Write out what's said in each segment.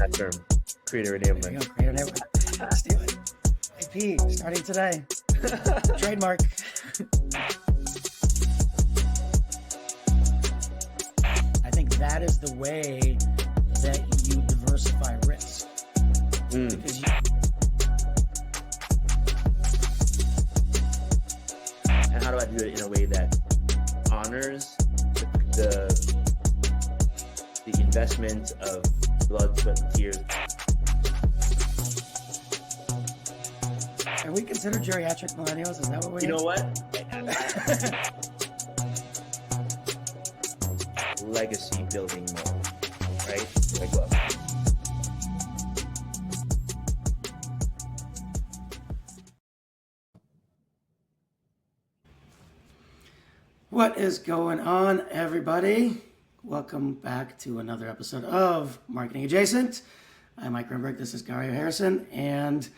that term. Creator There enablement. we go, creator enablement. Let's do it. IP, starting today. Trademark. I think that is the way that you diversify risk. Because And how do I do it in a way that honors the investment of blood, sweat, and tears? Are we considered geriatric millennials? Is that what we're You know what? Legacy building mode, right? Like what? What is going on, everybody? Welcome back to another episode of Marketing Adjacent. I'm Mike Grinberg. This is Garrio Harrison, and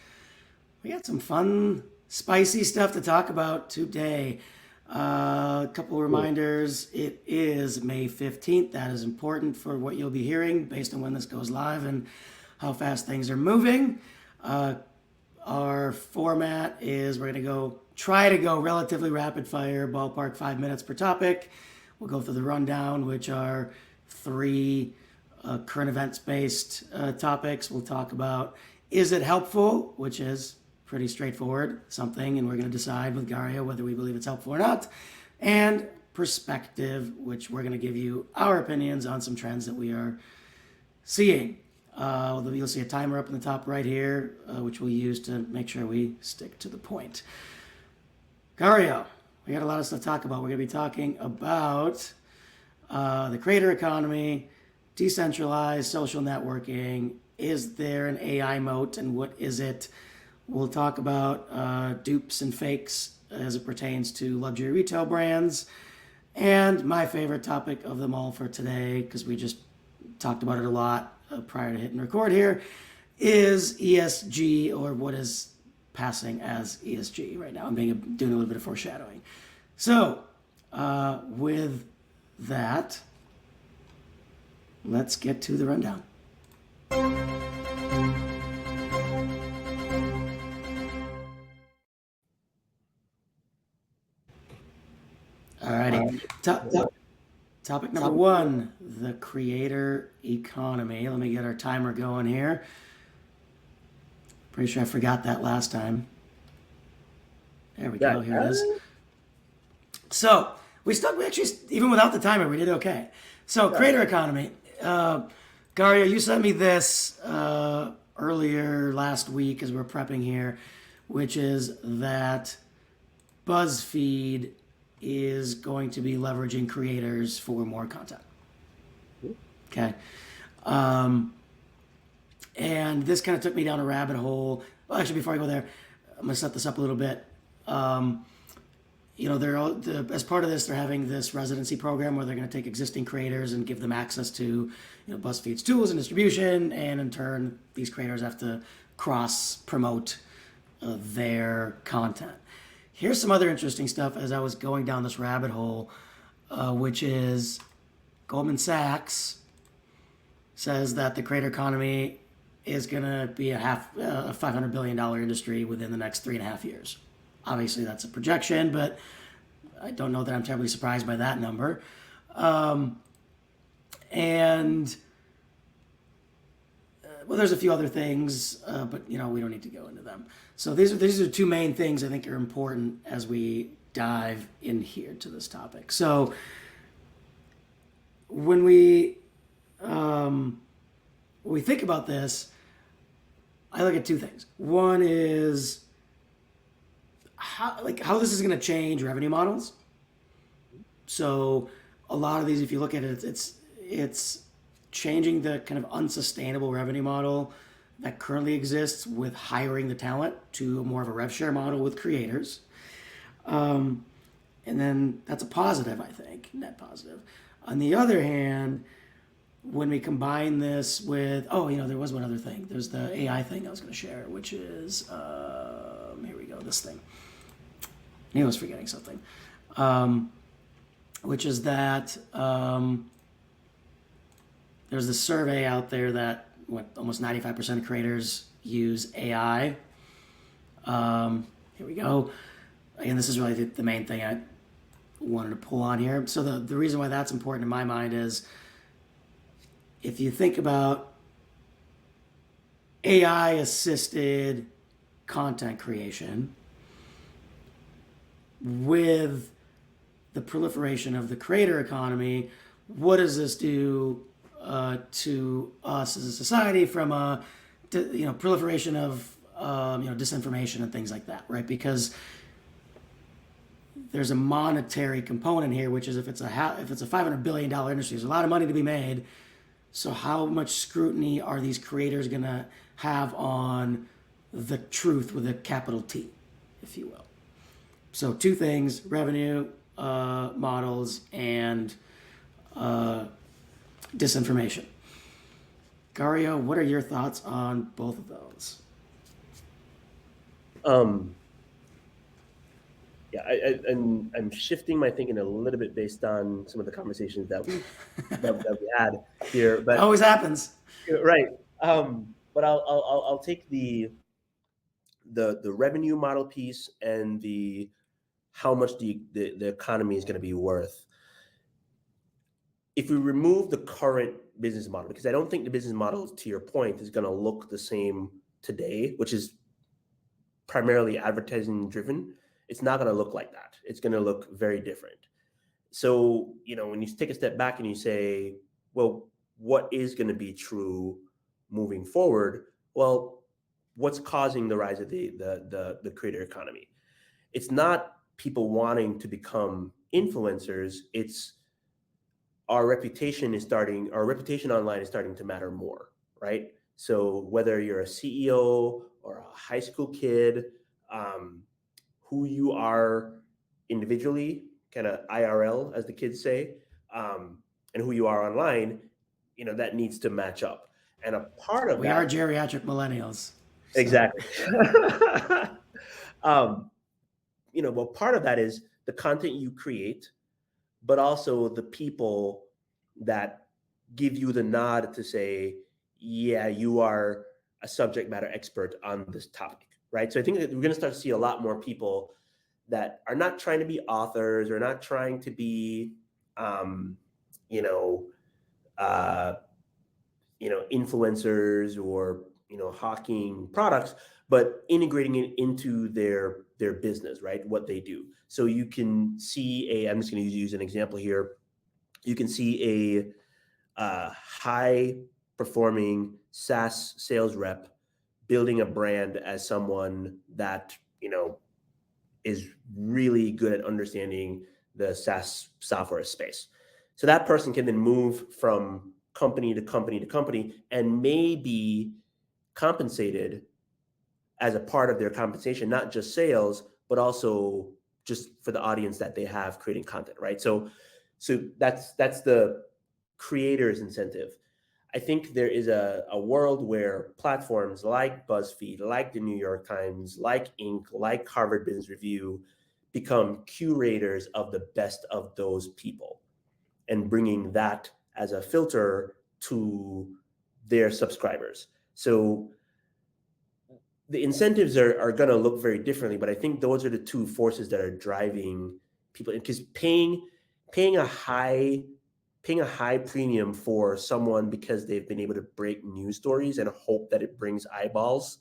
we got some fun, spicy stuff to talk about today. A couple of reminders. It is May 15th. That is important for what you'll be hearing based on when this goes live and how fast things are moving. Our format is we're going to try to go relatively rapid fire, ballpark 5 minutes per topic. We'll go through the rundown, which are three current events based topics. We'll talk about is it helpful, which is pretty straightforward, something, and we're going to decide with Garrio whether we believe it's helpful or not. And perspective, which we're going to give you our opinions on some trends that we are seeing. You'll see a timer up in the top right here, which we'll use to make sure we stick to the point. Garrio, we got a lot of stuff to talk about. We're going to be talking about the creator economy, decentralized social networking. Is there an AI moat, and what is it? We'll talk about dupes and fakes as it pertains to luxury retail brands. And my favorite topic of them all for today, because we just talked about it a lot prior to hitting record here, is ESG, or what is passing as ESG right now. I'm doing a little bit of foreshadowing. So with that, let's get to the rundown. Alrighty. Topic number one, the creator economy. Let me get our timer going here. Pretty sure I forgot that last time. There we go. Here it is. So we actually, even without the timer, we did okay. So creator economy. Garrio, you sent me this earlier last week as we're prepping here, which is that Buzzfeed is going to be leveraging creators for more content. Okay. And this kind of took me down a rabbit hole. Well, actually, before I go there, I'm going to set this up a little bit. As part of this, they're having this residency program where they're going to take existing creators and give them access to, Buzzfeed's tools and distribution, and in turn, these creators have to cross-promote their content. Here's some other interesting stuff as I was going down this rabbit hole, which is Goldman Sachs says that the creator economy is going to be a $500 billion industry within the next 3.5 years. Obviously, that's a projection, but I don't know that I'm terribly surprised by that number. There's a few other things, but we don't need to go into them. So these are two main things I think are important as we dive in here to this topic. So when we think about this, I look at two things. One is how this is going to change revenue models. So a lot of these, if you look at it, it's changing the kind of unsustainable revenue model that currently exists with hiring the talent to more of a rev share model with creators. And then that's a positive, I think, net positive. On the other hand, when we combine this with, there was one other thing. There's the AI thing I was going to share, which is, here we go, this thing. I was forgetting something. Which is that there's this survey out there that almost 95% of creators use AI. Here we go. Again, this is really the main thing I wanted to pull on here. So the reason why that's important in my mind is if you think about AI assisted content creation with the proliferation of the creator economy, what does this do to us as a society from a proliferation of disinformation and things like that, right? Because there's a monetary component here, which is if it's a $500 billion industry, there's a lot of money to be made. So how much scrutiny are these creators going to have on the truth with a capital T, if you will? So two things: revenue models and disinformation. Garrio, what are your thoughts on both of those? Yeah, I'm shifting my thinking a little bit based on some of the conversations that we had here. But It always happens. Right. But I'll take the revenue model piece and the how much the economy is going to be worth. If we remove the current business model, because I don't think the business model, to your point, is going to look the same today, which is primarily advertising driven. It's not going to look like that. It's going to look very different. So, when you take a step back and you say, well, what is going to be true moving forward? Well, what's causing the rise of the creator economy? It's not people wanting to become influencers. It's our reputation online is starting to matter more, right? So whether you're a CEO or a high school kid, who you are individually, kind of IRL, as the kids say, and who you are online, that needs to match up. And a part of we are geriatric millennials. So. Exactly. Well, part of that is the content you create, but also the people that give you the nod to say, yeah, you are a subject matter expert on this topic, right? So I think that we're going to start to see a lot more people that are not trying to be authors or not trying to be, influencers or, hawking products, but integrating it into their business, right? What they do. So you can see I'm just going to use an example here. You can see a high performing SaaS sales rep building a brand as someone that, is really good at understanding the SaaS software space. So that person can then move from company to company to company and may be compensated as a part of their compensation, not just sales, but also just for the audience that they have creating content, right? So that's the creator's incentive. I think there is a world where platforms like Buzzfeed, like the New York Times, like Inc., like Harvard Business Review become curators of the best of those people and bringing that as a filter to their subscribers. So the incentives are going to look very differently, but I think those are the two forces that are driving people, because paying a high premium for someone because they've been able to break news stories and hope that it brings eyeballs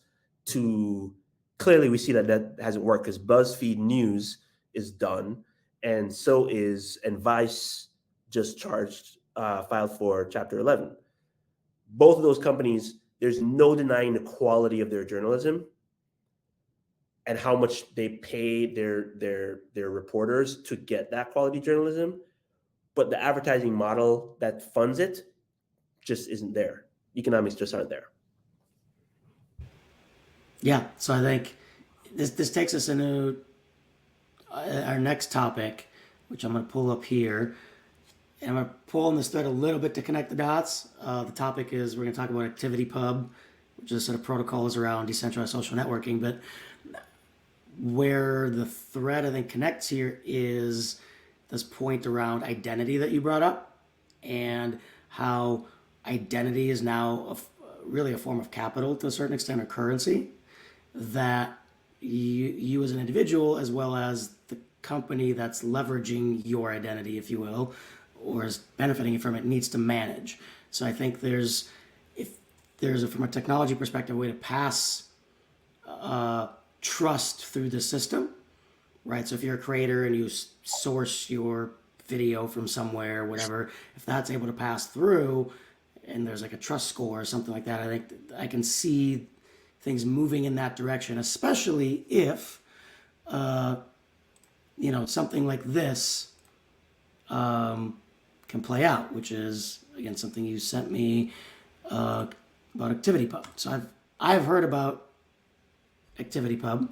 to, clearly we see that hasn't worked, because BuzzFeed News is done, and Vice just filed for Chapter 11. Both of those companies, there's no denying the quality of their journalism and how much they pay their reporters to get that quality journalism. But the advertising model that funds it just isn't there. Economics just aren't there. Yeah, so I think this takes us into our next topic, which I'm going to pull up here. And I'm going to pull on this thread a little bit to connect the dots. The topic is, we're going to talk about ActivityPub, which is a set of protocols around decentralized social networking. But where the thread, I think, connects here is this point around identity that you brought up, and how identity is now really a form of capital to a certain extent, or currency, that you as an individual, as well as the company that's leveraging your identity, if you will, or is benefiting from it, needs to manage. So I think if there's from a technology perspective, a way to pass trust through the system, right? So if you're a creator and you source your video from somewhere, whatever, if that's able to pass through and there's like a trust score or something like that, I think I can see things moving in that direction, especially if, something like this can play out, which is, again, something you sent me about ActivityPub. So I've heard about ActivityPub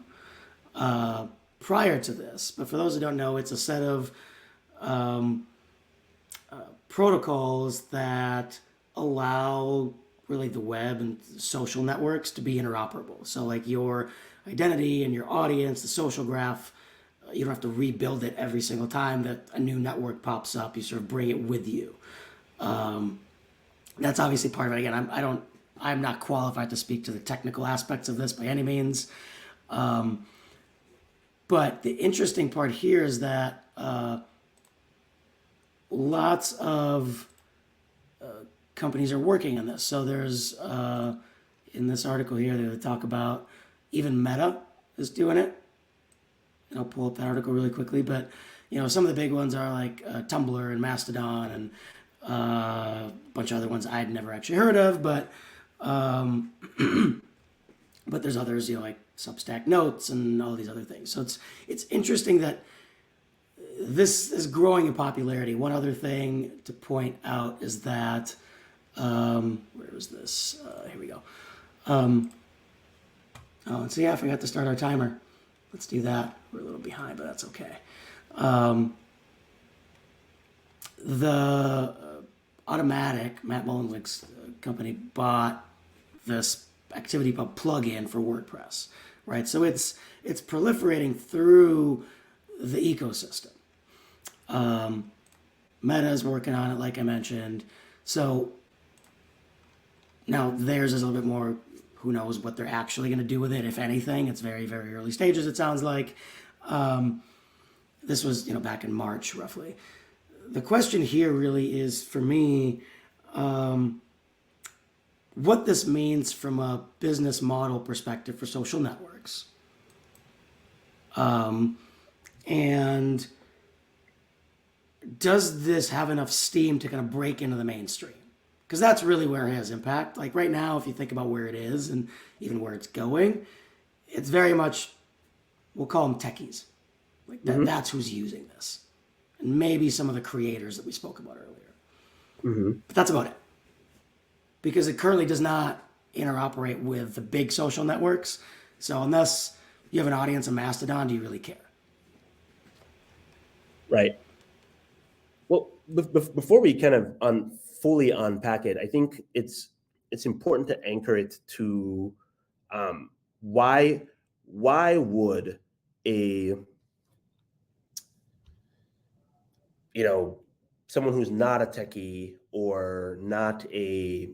prior to this, but for those who don't know, it's a set of protocols that allow really the web and social networks to be interoperable. So like your identity and your audience, the social graph, you don't have to rebuild it every single time that a new network pops up. You sort of bring it with you. That's obviously part of it. Again, I'm not qualified to speak to the technical aspects of this by any means. But the interesting part here is that lots of companies are working on this. So there's, in this article here, they talk about even Meta is doing it. And I'll pull up that article really quickly. But, some of the big ones are like Tumblr and Mastodon and a bunch of other ones I'd never actually heard of. But there's others, like Substack Notes and all these other things. So it's interesting that this is growing in popularity. One other thing to point out is that, where was this? Here we go. And so yeah, I forgot to start our timer. Let's do that. We're a little behind, but that's okay. The Automatic, Matt Mullenweg's company, bought this ActivityPub plugin for WordPress, right? So it's proliferating through the ecosystem. Meta is working on it, like I mentioned. So now theirs is a little bit more, who knows what they're actually going to do with it, if anything. It's very, very early stages, it sounds like. This was, back in March, roughly. The question here really is, for me, what this means from a business model perspective for social networks. And does this have enough steam to kind of break into the mainstream? Because that's really where it has impact. Like right now, if you think about where it is and even where it's going, it's very much, we'll call them techies. Like that's who's using this. And maybe some of the creators that we spoke about earlier. But that's about it. Because it currently does not interoperate with the big social networks. So unless you have an audience on Mastodon, do you really care? Right. Well, before we kind of fully unpack it, I think it's important to anchor it to why would a someone who's not a techie or not a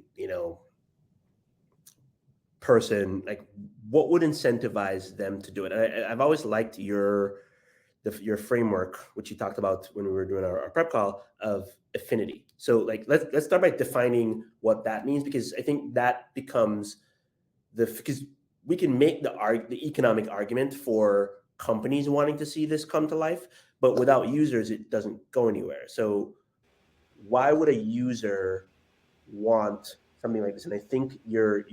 person, like what would incentivize them to do it? And I've always liked your framework, which you talked about when we were doing our prep call, of affinity. So like let's start by defining what that means, because I think that becomes because we can make the economic argument for companies wanting to see this come to life, but without users, it doesn't go anywhere. So why would a user want something like this? And I think your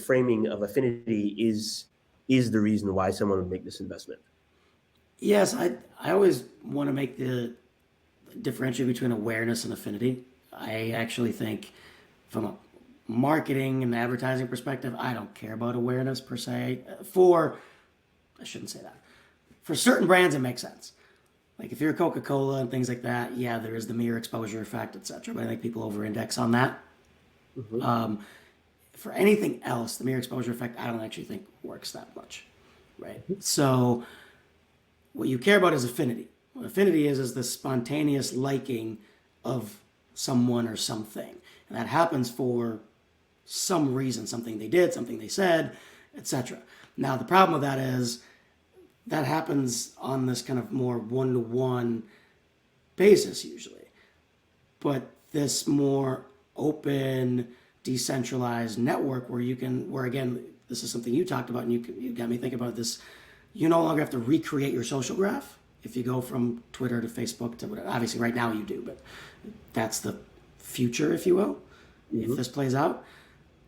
framing of affinity is the reason why someone would make this investment. Yes, I always want to make the differentiate between awareness and affinity. I actually think from a marketing and advertising perspective, I don't care about awareness per se. I shouldn't say that. For certain brands, it makes sense. Like if you're Coca-Cola and things like that, yeah, there is the mere exposure effect, etc. But I think people over-index on that. For anything else, the mere exposure effect, I don't actually think works that much, right? So what you care about is affinity. What affinity is the spontaneous liking of someone or something. And that happens for some reason, something they did, something they said, etc. Now, the problem with that is that happens on this kind of more one-to-one basis usually. But this more open, decentralized network where again, this is something you talked about and you got me thinking about this, you no longer have to recreate your social graph. If you go from Twitter to Facebook to whatever, obviously right now you do, but that's the future, if you will, if this plays out.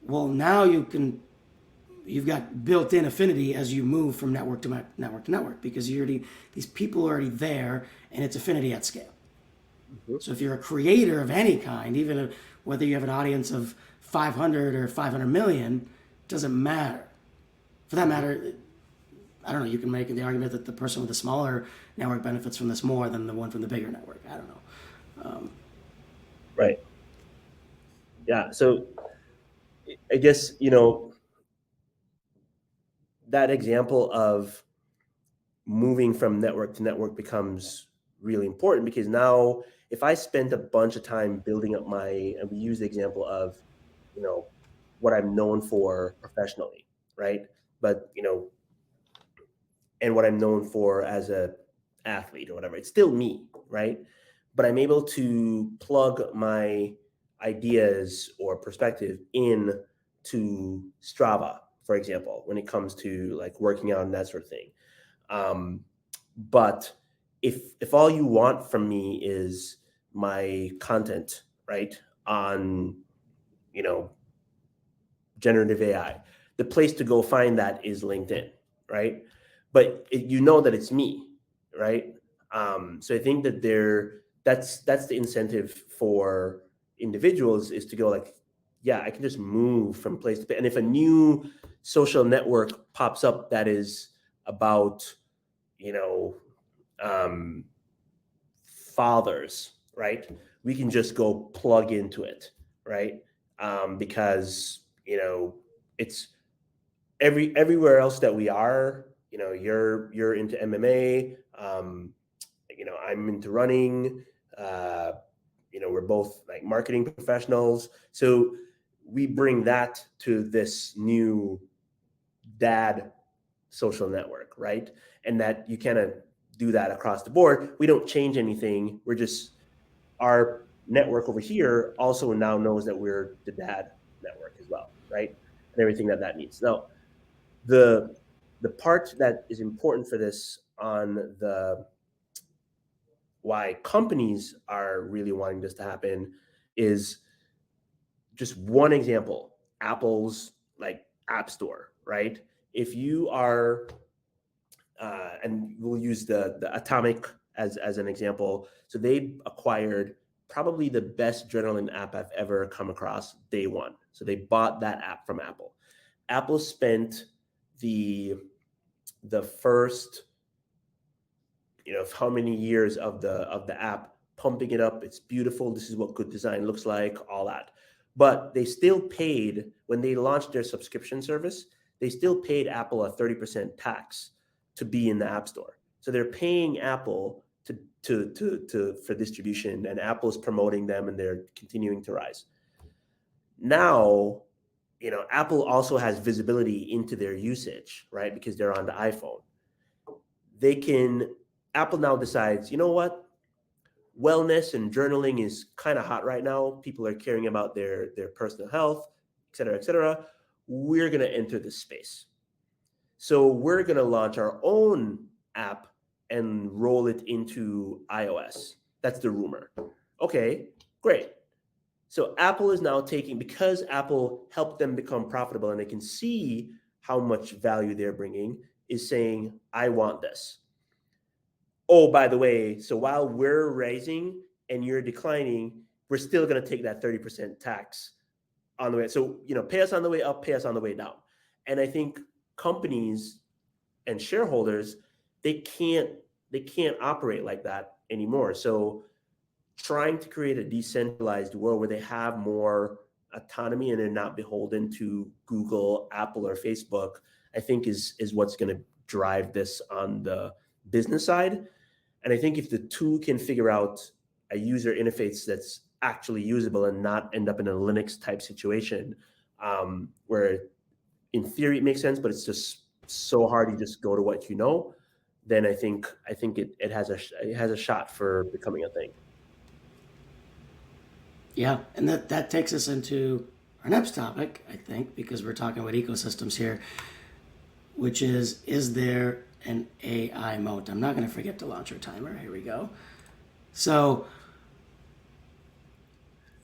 Well, now you've got built-in affinity as you move from network to network because these people are already there, and it's affinity at scale. So if you're a creator of any kind, even whether you have an audience of 500 or 500 million, doesn't matter. For that matter, I don't know, you can make the argument that the person with the smaller network benefits from this more than the one from the bigger network. I don't know. Right. Yeah. So I guess, that example of moving from network to network becomes really important, because now if I spent a bunch of time building up and we use the example of, what I'm known for professionally, right? But, and what I'm known for as a athlete or whatever, it's still me, right? But I'm able to plug my ideas or perspective in to Strava, for example, when it comes to like working out and that sort of thing. But if all you want from me is my content, right, on, generative AI, the place to go find that is LinkedIn, right? But that it's me, right? So I think that that's the incentive for individuals, is to go like, yeah, I can just move from place to place. And if a new social network pops up that is about, fathers, right? We can just go plug into it, right? Because it's everywhere else that we are. You're into MMA. I'm into running. We're both like marketing professionals, so we bring that to this new dad social network, right? And that you kind of do that across the board. We don't change anything. We're just, our network over here also now knows that we're the dad network as well, right? And everything that needs. Now, the part that is important for this on the why companies are really wanting this to happen is just one example, Apple's like App Store, right? If you are, and we'll use the Atomic as an example. So they acquired probably the best journaling app I've ever come across day one. So they bought that app from Apple. Apple spent the first, how many years of the app pumping it up. It's beautiful. This is what good design looks like, all that. But they still paid, when they launched their subscription service, they still paid Apple a 30% tax to be in the App Store. So they're paying Apple for distribution, and Apple's promoting them, and they're continuing to rise. Now, Apple also has visibility into their usage, right? Because they're on the iPhone. Apple now decides, you know what? Wellness and journaling is kind of hot right now. People are caring about their personal health, et cetera, et cetera. We're going to enter this space. So we're going to launch our own app and roll it into iOS. That's the rumor. Okay, great. So Apple is now because Apple helped them become profitable and they can see how much value they're bringing, is saying, I want this. Oh, by the way, so while we're raising and you're declining, we're still going to take that 30% tax on the way. So, pay us on the way up, pay us on the way down. And I think companies and shareholders, they can't operate like that anymore. So trying to create a decentralized world where they have more autonomy and they're not beholden to Google, Apple, or Facebook, I think is what's going to drive this on the business side. And I think if the two can figure out a user interface that's actually usable and not end up in a Linux type situation, where in theory it makes sense, but it's just so hard to just go to what you know, then I think it has a shot for becoming a thing. Yeah, and that takes us into our next topic, I think, because we're talking about ecosystems here, which is there an AI moat? I'm not going to forget to launch our timer. Here we go. So,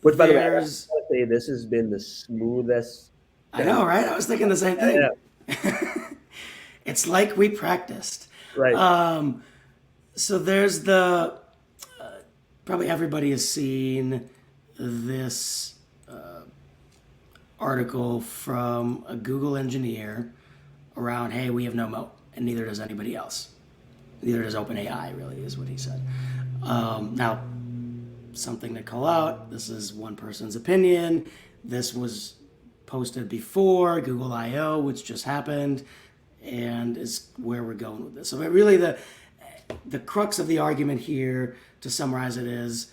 which, by the way, I want to say this has been the smoothest. I know, right? I was thinking the same thing. Yeah. It's like we practiced. Right. So there's the probably everybody has seen this article from a Google engineer around, hey, we have no moat, and neither does anybody else. Neither does OpenAI, really, is what he said. Now, something to call out, this is one person's opinion. This was posted before Google I.O., which just happened, and is where we're going with this. So really the crux of the argument here, to summarize it, is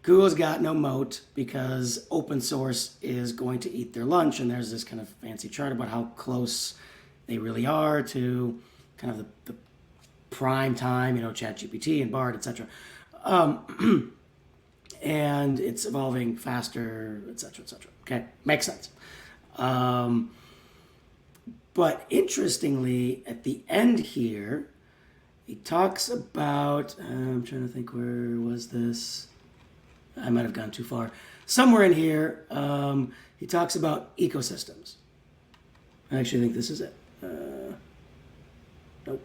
Google's got no moat because open source is going to eat their lunch, and there's this kind of fancy chart about how close they really are to kind of the prime time, ChatGPT and Bard, etc. And it's evolving faster, etc., etc. Okay, makes sense. But interestingly, at the end here, he talks about, I'm trying to think, where was this? I might have gone too far. Somewhere in here, he talks about ecosystems. I actually think this is it. Nope.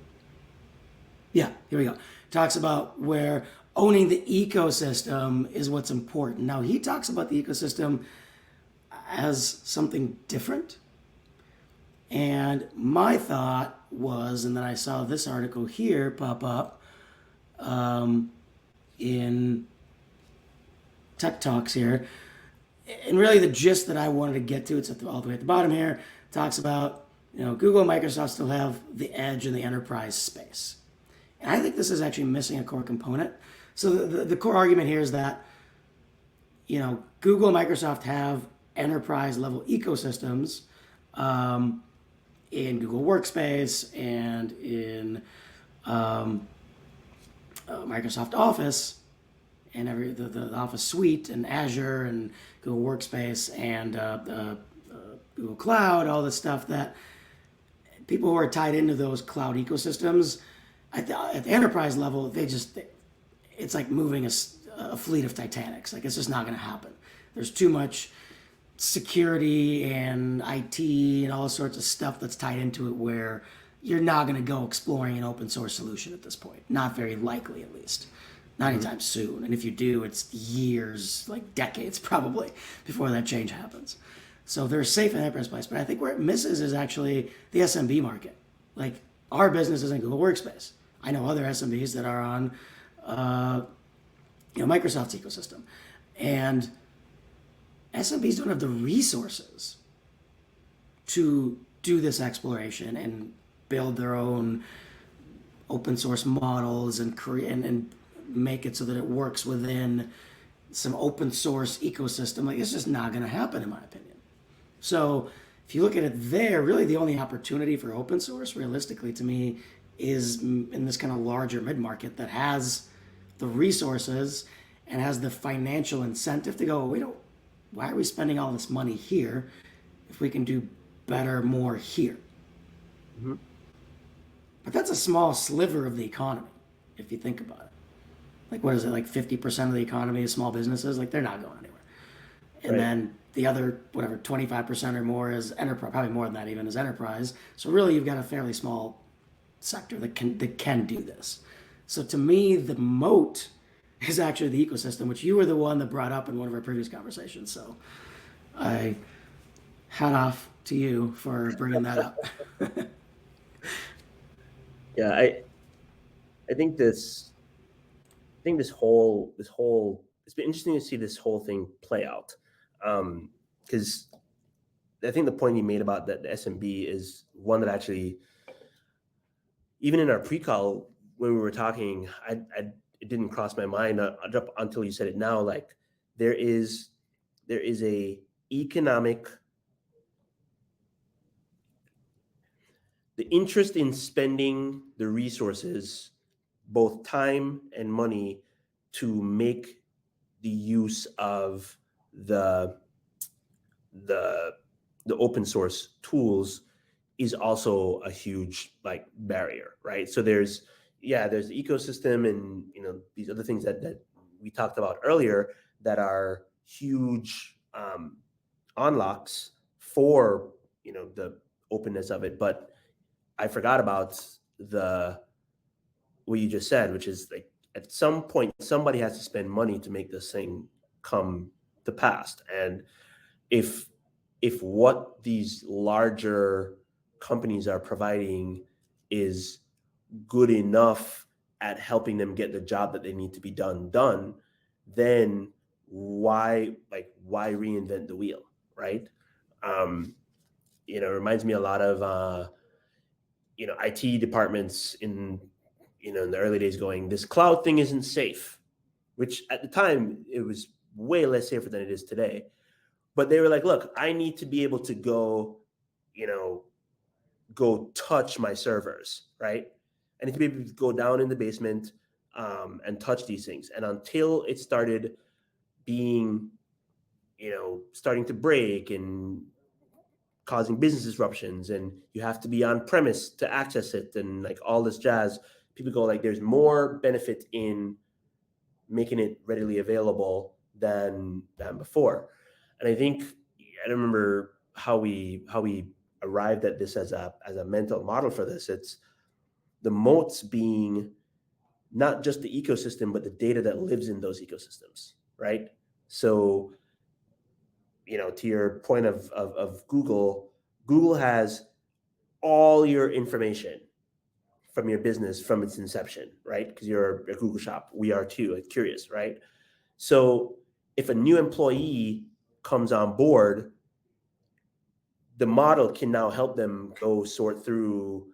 Yeah, here we go. Talks about where owning the ecosystem is what's important. Now, he talks about the ecosystem as something different. And my thought was, and then I saw this article here pop up in Tech Talks here. And really the gist that I wanted to get to, it's all the way at the bottom here, talks about, Google and Microsoft still have the edge in the enterprise space. And I think this is actually missing a core component. So the core argument here is that, Google and Microsoft have enterprise level ecosystems in Google Workspace and in Microsoft Office and the Office Suite and Azure and Google Workspace and Google Cloud, all the stuff that people who are tied into those cloud ecosystems at the enterprise level, it's like moving a fleet of Titanics. Like, it's just not going to happen. There's too much security and IT and all sorts of stuff that's tied into it where you're not going to go exploring an open source solution at this point. Not very likely, at least. Not anytime soon. And if you do, it's years, like decades probably, before that change happens. So they're safe in that place. But I think where it misses is actually the SMB market. Like, our business is in Google Workspace. I know other SMBs that are on Microsoft's ecosystem. And SMBs don't have the resources to do this exploration and build their own open source models and create and make it so that it works within some open source ecosystem. Like, it's just not going to happen, in my opinion. So if you look at it there, really the only opportunity for open source, realistically, to me, is in this kind of larger mid-market that has the resources and has the financial incentive to go, why are we spending all this money here if we can do better, more here? Mm-hmm. But that's a small sliver of the economy, if you think about it. Like, what is it, like 50% of the economy is small businesses? Like, they're not going anywhere. And right. Then the other, 25% or more is enterprise, probably more than that even, is enterprise. So really, you've got a fairly small sector that can do this. So to me, the moat is actually the ecosystem, which you were the one that brought up in one of our previous conversations. So I hat off to you for bringing that up. Yeah, I think this whole it's been interesting to see this whole thing play out, because I think the point you made about the SMB is one that actually, even in our pre-call when we were talking, it didn't cross my mind until you said it now. Like, there is a economic the interest in spending the resources, both time and money, to make the use of the the the open source tools is also a huge like barrier, right? So there's there's the ecosystem and these other things that we talked about earlier that are huge unlocks for the openness of it. But I forgot about the what you just said, which is like at some point somebody has to spend money to make this thing come to pass. And if what these larger companies are providing is good enough at helping them get the job that they need to be done, then why reinvent the wheel, right? It reminds me a lot of IT departments in in the early days going, this cloud thing isn't safe, which at the time it was way less safer than it is today. But they were like, look, I need to be able to go touch my servers, right? I need to be able to go down in the basement and touch these things. And until it started being, starting to break and causing business disruptions, and you have to be on premise to access it, and like all this jazz, people go like, there's more benefit in making it readily available than before. And I think I don't remember how we arrived at this as a mental model for this. It's the moats being not just the ecosystem, but the data that lives in those ecosystems, right? So, to your point of Google has all your information from your business from its inception, right? Because you're a Google shop. We are too, at Curious, right? So if a new employee comes on board, the model can now help them go sort through,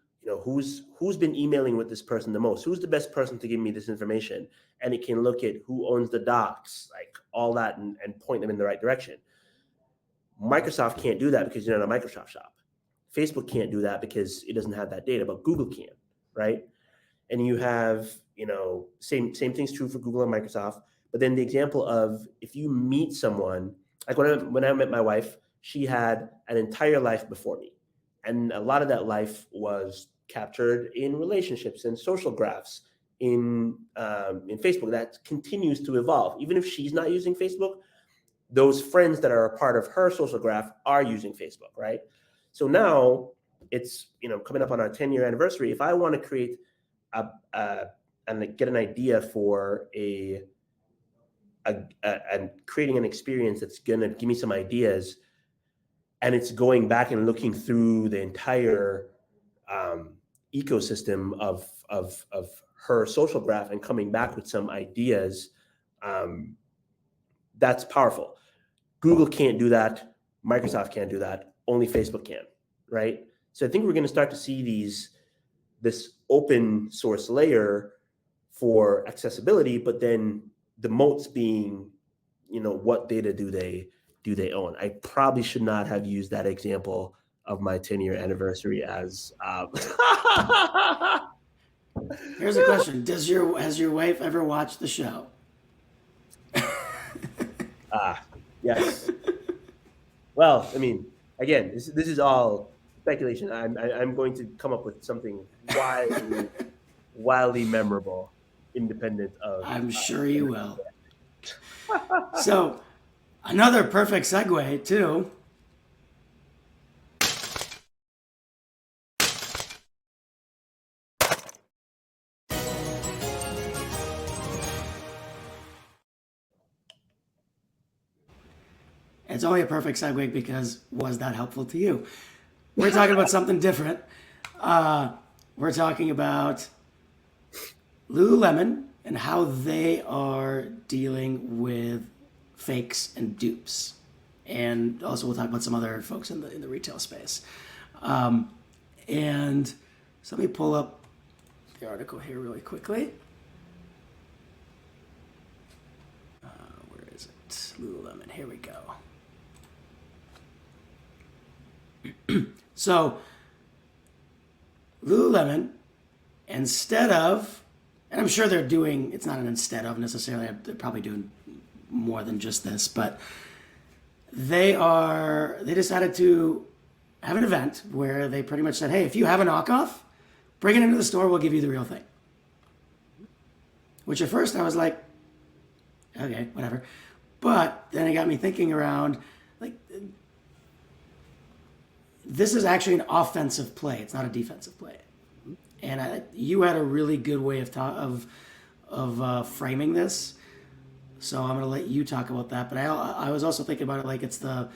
who's been emailing with this person the most, who's the best person to give me this information, and it can look at who owns the docs, like all that, and point them in the right direction. Microsoft can't do that because you're not a Microsoft shop. Facebook can't do that because it doesn't have that data, but Google can, right? And you have, same thing's true for Google and Microsoft. But then the example of if you meet someone, like when I met my wife, she had an entire life before me. And a lot of that life was captured in relationships and social graphs in Facebook. That continues to evolve. Even if she's not using Facebook, those friends that are a part of her social graph are using Facebook, right? So now it's, coming up on our 10-year anniversary. If I want to create and get an idea for and creating an experience that's going to give me some ideas, and it's going back and looking through the entire ecosystem of her social graph and coming back with some ideas, that's powerful. Google can't do that. Microsoft can't do that. Only Facebook can, right? So I think we're going to start to see this open source layer for accessibility, but then the moats being, what data do they own? I probably should not have used that example of my 10-year anniversary as. Here's a question: has your wife ever watched the show? Yes. Well, I mean, again, this is all speculation. I'm going to come up with something wildly memorable, independent of. I'm sure you will. So, another perfect segue too. It's only a perfect segue because was that helpful to you? We're talking about something different. We're talking about Lululemon and how they are dealing with fakes and dupes. And also we'll talk about some other folks in the retail space. And so let me pull up the article here really quickly. Where is it? Lululemon. Here we go. So Lululemon, instead of, and I'm sure they're doing, it's not an instead of necessarily, they're probably doing more than just this, but they decided to have an event where they pretty much said, hey, if you have a knockoff, bring it into the store, we'll give you the real thing. Which at first I was like, okay, whatever. But then it got me thinking around, like, this is actually an offensive play. It's not a defensive play. And you had a really good way of framing this. So I'm going to let you talk about that. But I was also thinking about it like it's the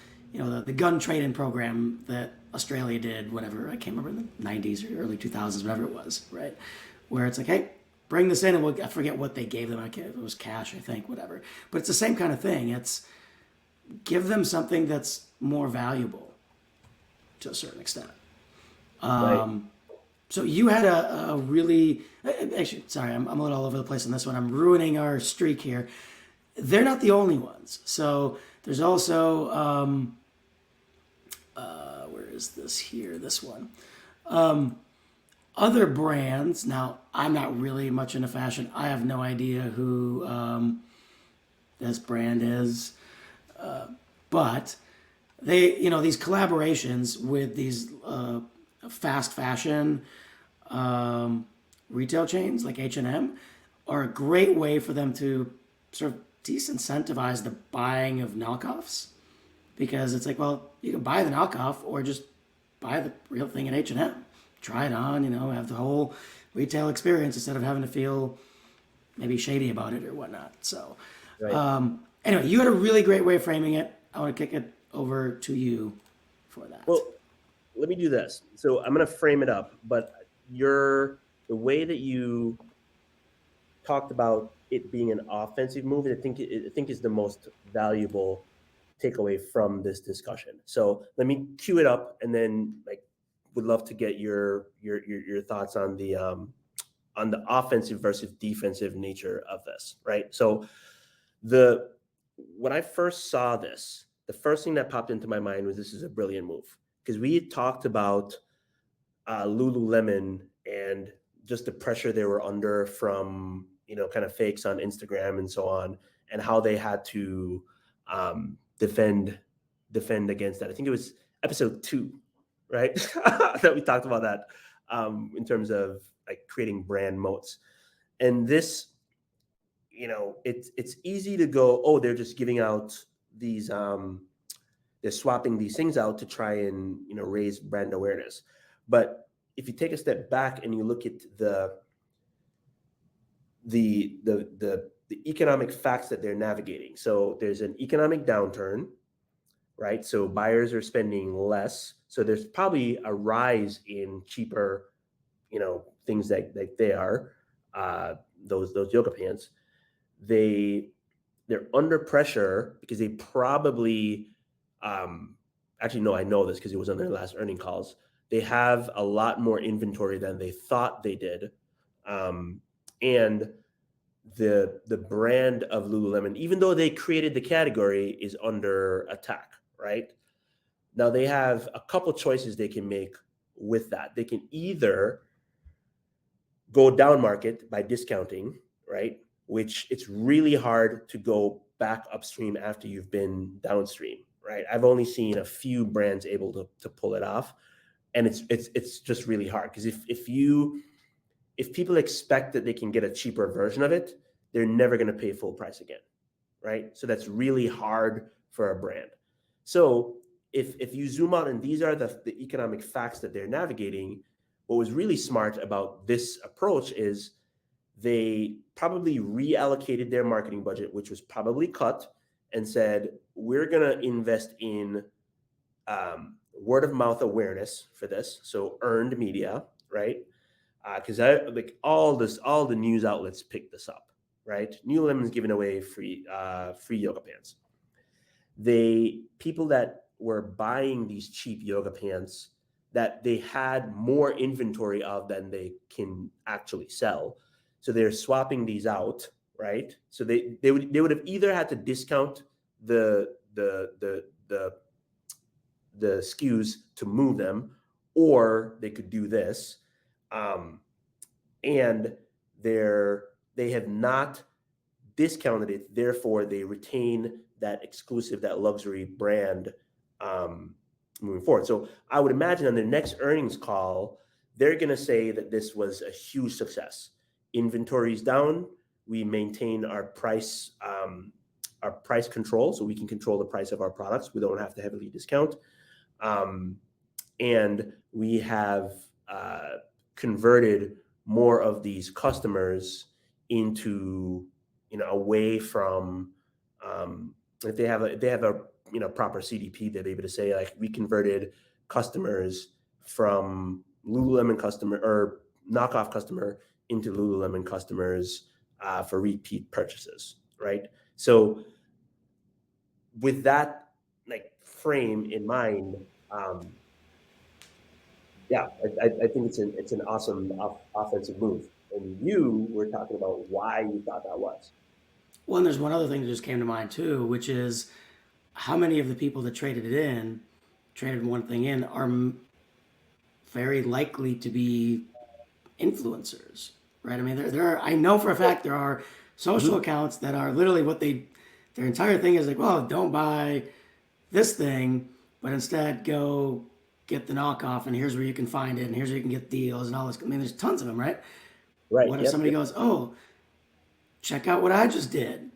gun trade-in program that Australia did, whatever, I can't remember, in the 90s or early 2000s, whatever it was, right? Where it's like, hey, bring this in, and I forget what they gave them. It was cash, I think, whatever. But it's the same kind of thing. It's give them something that's more valuable to a certain extent. Right. So you had a really, actually, sorry, I'm a little all over the place on this one. I'm ruining our streak here. They're not the only ones. So there's also, where is this here? This one. Other brands. Now, I'm not really much into fashion. I have no idea who this brand is. But they, these collaborations with these fast fashion retail chains like H&M are a great way for them to sort of disincentivize the buying of knockoffs, because it's like, well, you can buy the knockoff or just buy the real thing at H&M, try it on, have the whole retail experience instead of having to feel maybe shady about it or whatnot. So Right. anyway, you had a really great way of framing it. I want to kick it over to you for that. Well, let me do this. So I'm going to frame it up, but the way that you talked about it being an offensive move, I think is the most valuable takeaway from this discussion. So let me cue it up, and then would love to get your thoughts on the offensive versus defensive nature of this, right? So when I first saw this, the first thing that popped into my mind was this is a brilliant move, because we had talked about Lululemon and just the pressure they were under from kind of fakes on Instagram and so on, and how they had to defend against that. I think it was episode 2, right? That we talked about that in terms of creating brand moats. And this, it's easy to go, oh, they're just giving out these they're swapping these things out to try and raise brand awareness. But if you take a step back and you look at the economic facts that they're navigating, so there's an economic downturn, right? So buyers are spending less, so there's probably a rise in cheaper things that they are those yoga pants. They're under pressure because they probably actually, no, I know this because it was on their last earning calls. They have a lot more inventory than they thought they did. And the brand of Lululemon, even though they created the category, is under attack, right? Now they have a couple choices they can make with that. They can either go down market by discounting, right? Which it's really hard to go back upstream after you've been downstream, right? I've only seen a few brands able to pull it off, and it's just really hard, because if people expect that they can get a cheaper version of it, they're never going to pay full price again, right? So that's really hard for a brand. So if you zoom out, and these are the economic facts that they're navigating, what was really smart about this approach is they probably reallocated their marketing budget, which was probably cut, and said, we're going to invest in word of mouth awareness for this. So earned media, right? Because all the news outlets picked this up, right? Lululemon's giving away free yoga pants. People that were buying these cheap yoga pants that they had more inventory of than they can actually sell, so they're swapping these out, right? So they would have either had to discount the SKUs to move them, or they could do this. and they have not discounted it. Therefore, they retain that exclusive, that luxury brand moving forward. So I would imagine on their next earnings call, they're going to say that this was a huge success. Inventory's down. We maintain our price control, so we can control the price of our products. We don't have to heavily discount. And we have converted more of these customers into, away from, if they have a proper CDP, they're able to say, like, we converted customers from Lululemon customer or knockoff customer into Lululemon customers for repeat purchases, right? So with that like frame in mind, yeah, I think it's an awesome offensive move. And you were talking about why you thought that was. Well, and there's one other thing that just came to mind too, which is how many of the people that traded one thing in, are very likely to be influencers, right? I mean, there are, I know for a fact there are social accounts that are literally their entire thing is like, well, don't buy this thing, but instead go get the knockoff, and here's where you can find it, and here's where you can get deals and all this. I mean, there's tons of them, right? Right. What if somebody goes, oh, check out what I just did,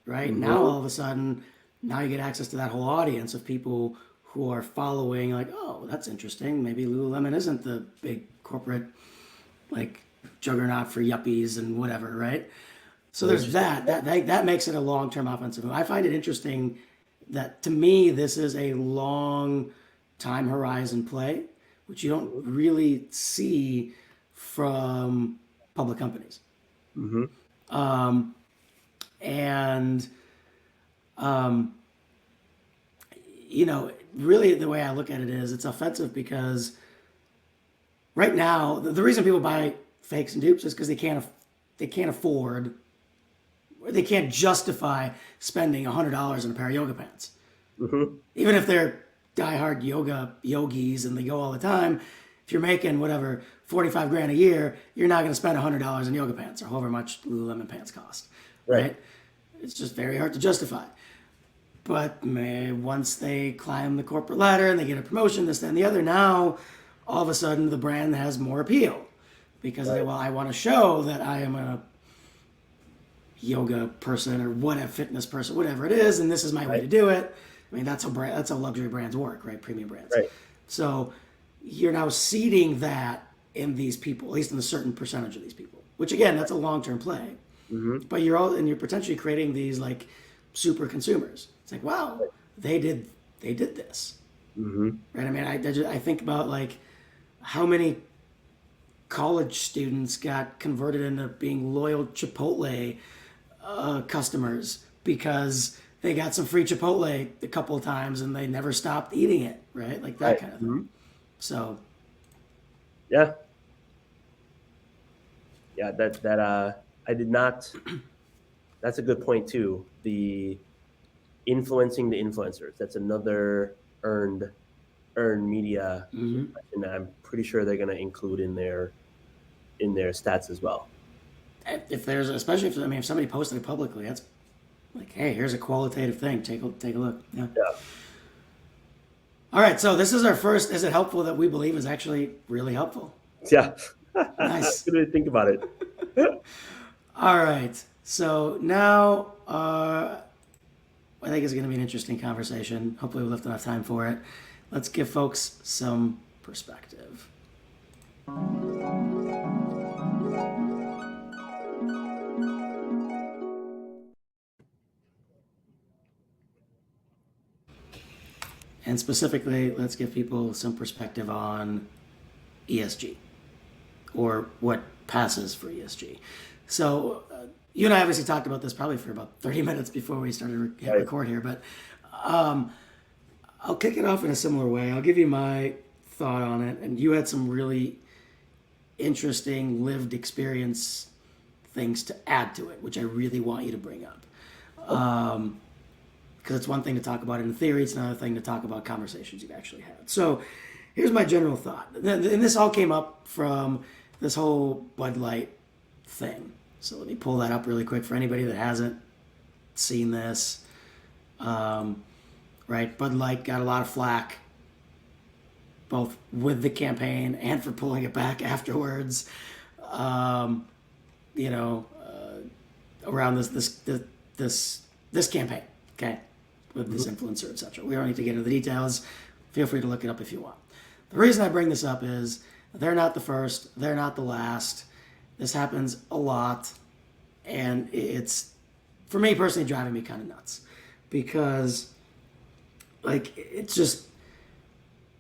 right? Now all of a sudden, now you get access to that whole audience of people who are following, like, oh, that's interesting. Maybe Lululemon isn't the big corporate, like, juggernaut for yuppies and whatever, right? So there's that makes it a long-term offensive move. I find it interesting that, to me, this is a long time horizon play, which you don't really see from public companies. And really the way I look at it is it's offensive because right now the reason people buy fakes and dupes is because they can't afford, or they can't justify spending $100 on a pair of yoga pants. Even if they're diehard yogis and they go all the time. If you're making whatever 45 grand a year, you're not going to spend $100 on yoga pants or however much Lululemon pants cost, right? It's just very hard to justify. But once they climb the corporate ladder and they get a promotion, this, that, and the other, now all of a sudden the brand has more appeal because I want to show that I am a yoga person or whatever, fitness person, whatever it is, and this is my way to do it. I mean, that's how luxury brands work, right? Premium brands. Right. So you're now seeding that in these people, at least in a certain percentage of these people, which again, that's a long-term play. But you're potentially creating these like super consumers. It's like, wow, they did this, right? I mean, I think about like how many college students got converted into being loyal Chipotle customers because they got some free Chipotle a couple of times and they never stopped eating it, right? Like that kind of thing. So, yeah, that I did not. That's a good point too. The influencing the influencers. That's another earned media, and I'm pretty sure they're going to include in their stats as well. If there's, especially if somebody posted it publicly, that's like, hey, here's a qualitative thing. Take a look. Yeah. All right. So this is our first. Is it helpful that we believe is actually really helpful? Yeah. Nice. Good to think about it. All right. So now I think it's going to be an interesting conversation. Hopefully we left enough time for it. Let's give folks some perspective. And specifically, let's give people some perspective on ESG, or what passes for ESG. So you and I obviously talked about this probably for about 30 minutes before we started to record here, but I'll kick it off in a similar way. I'll give you my thought on it, and you had some really interesting lived experience things to add to it, which I really want you to bring up. Because it's one thing to talk about it in theory, it's another thing to talk about conversations you've actually had. So here's my general thought. And this all came up from this whole Bud Light thing. So let me pull that up really quick for anybody that hasn't seen this. Right, Bud Light got a lot of flack, both with the campaign and for pulling it back afterwards. Around this campaign, okay, with this influencer, etc. We don't need to get into the details. Feel free to look it up if you want. The reason I bring this up is they're not the first, they're not the last. This happens a lot, and it's, for me personally, driving me kind of nuts, because like it's just,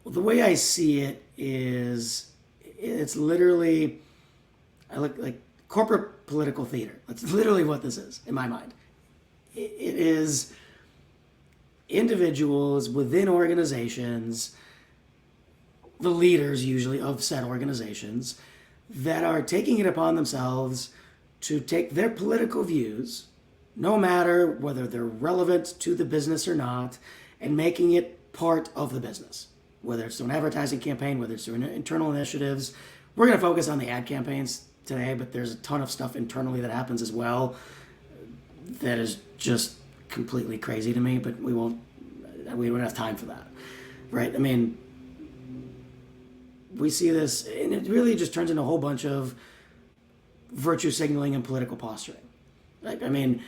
the way I see it is, it's literally, I look like corporate political theater. That's literally what this is in my mind. It is individuals within organizations, the leaders usually of said organizations, that are taking it upon themselves to take their political views, no matter whether they're relevant to the business or not, and making it part of the business. Whether it's through an advertising campaign, whether it's through internal initiatives. We're going to focus on the ad campaigns today, but there's a ton of stuff internally that happens as well that is just completely crazy to me, but we don't have time for that, right? I mean, we see this, and it really just turns into a whole bunch of virtue signaling and political posturing. Like, I mean,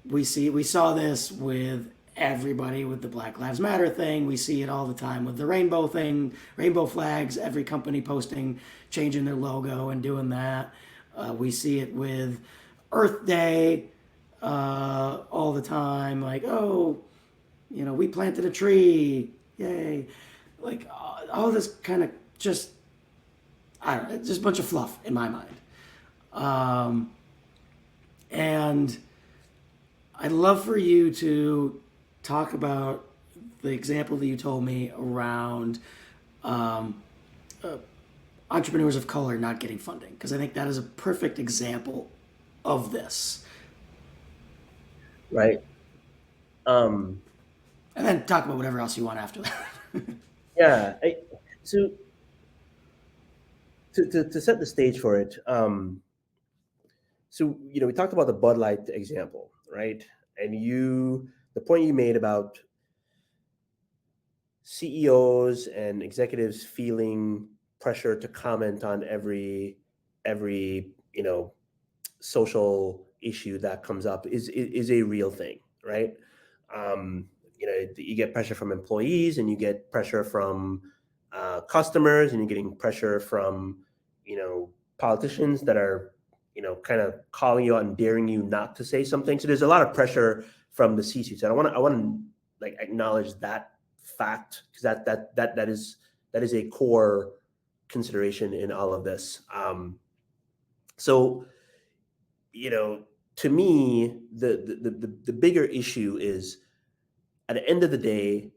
we saw this with everybody with the Black Lives Matter thing. We see it all the time with the rainbow thing, rainbow flags, every company posting, changing their logo and doing that. We see it with Earth Day all the time. Like, oh, we planted a tree. Yay. Like, all this kind of just, I don't know, it's just a bunch of fluff in my mind. And I'd love for you to talk about the example that you told me around entrepreneurs of color not getting funding, because I think that is a perfect example of this. Right. And then talk about whatever else you want after that. Yeah. So to set the stage for it, so we talked about the Bud Light example, right? And the point you made about CEOs and executives feeling pressure to comment on every social issue that comes up is a real thing, right? You get pressure from employees, and you get pressure from customers, and you're getting pressure from politicians that are kind of calling you out and daring you not to say something. So there's a lot of pressure from the C-suite. And I want to like acknowledge that fact, because that is a core consideration in all of this. So to me, the bigger issue is, at the end of the day,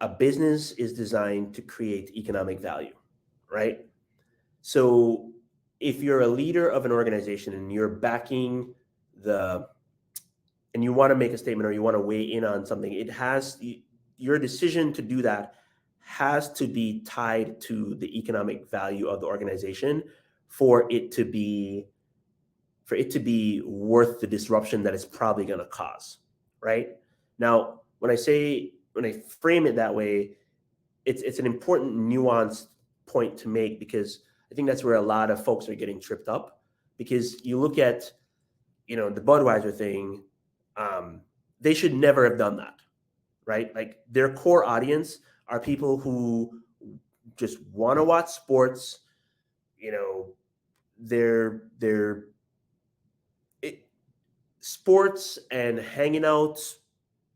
a business is designed to create economic value, right? So if you're a leader of an organization and you're backing and you want to make a statement, or you want to weigh in on something, your decision to do that has to be tied to the economic value of the organization for it to be worth the disruption that it's probably going to cause, right? Now, when I frame it that way, it's an important nuanced point to make, because I think that's where a lot of folks are getting tripped up. Because you look at the Budweiser thing, they should never have done that, right? Like, their core audience are people who just want to watch sports. Sports and hanging out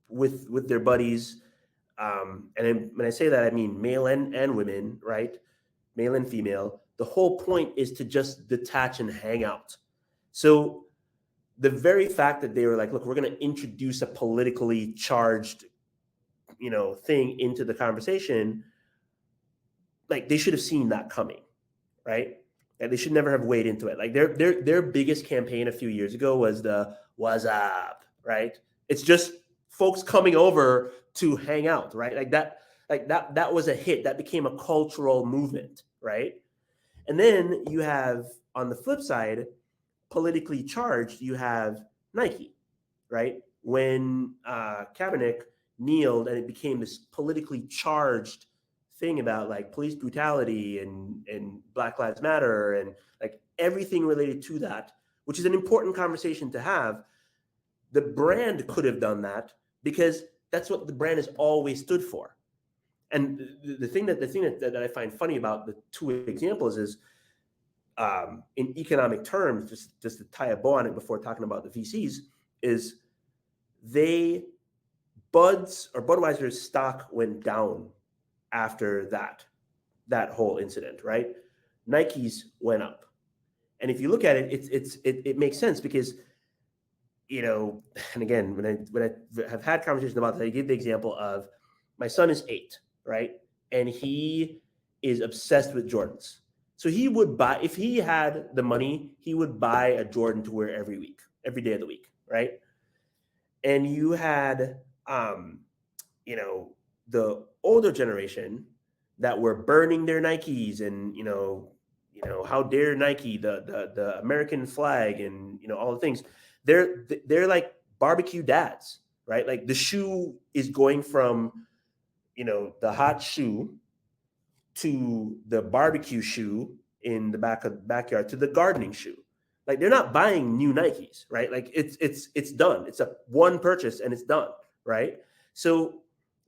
with their buddies. And when I say that, I mean male and women, right? Male and female. The whole point is to just detach and hang out. So the very fact that they were like, look, we're going to introduce a politically charged, thing into the conversation, like, they should have seen that coming, right? And they should never have weighed into it. Like, their biggest campaign a few years ago was the "What's up," right? It's just folks coming over to hang out, right? That was a hit. That became a cultural movement, right? And then you have, on the flip side, politically charged, you have Nike, right? When Kaepernick kneeled and it became this politically charged thing about like police brutality and Black Lives Matter and like everything related to that, which is an important conversation to have. The brand could have done that because that's what the brand has always stood for. And the thing that I find funny about the two examples is, in economic terms, just to tie a bow on it before talking about the VCs, is Budweiser's stock went down after that whole incident, right? Nike's went up. And if you look at it, it makes sense because, and again, when I have had conversations about that, I give the example of my son is 8, right? And he is obsessed with Jordans. So he would buy, if he had the money, he would buy a Jordan to wear every day of the week, right? And you had, the older generation that were burning their Nikes and, how dare Nike, the American flag and, all the things. They're like barbecue dads, right? Like the shoe is going from, the hot shoe to the barbecue shoe in the backyard to the gardening shoe. Like they're not buying new Nikes, right? Like it's done. It's a one purchase and it's done, right? So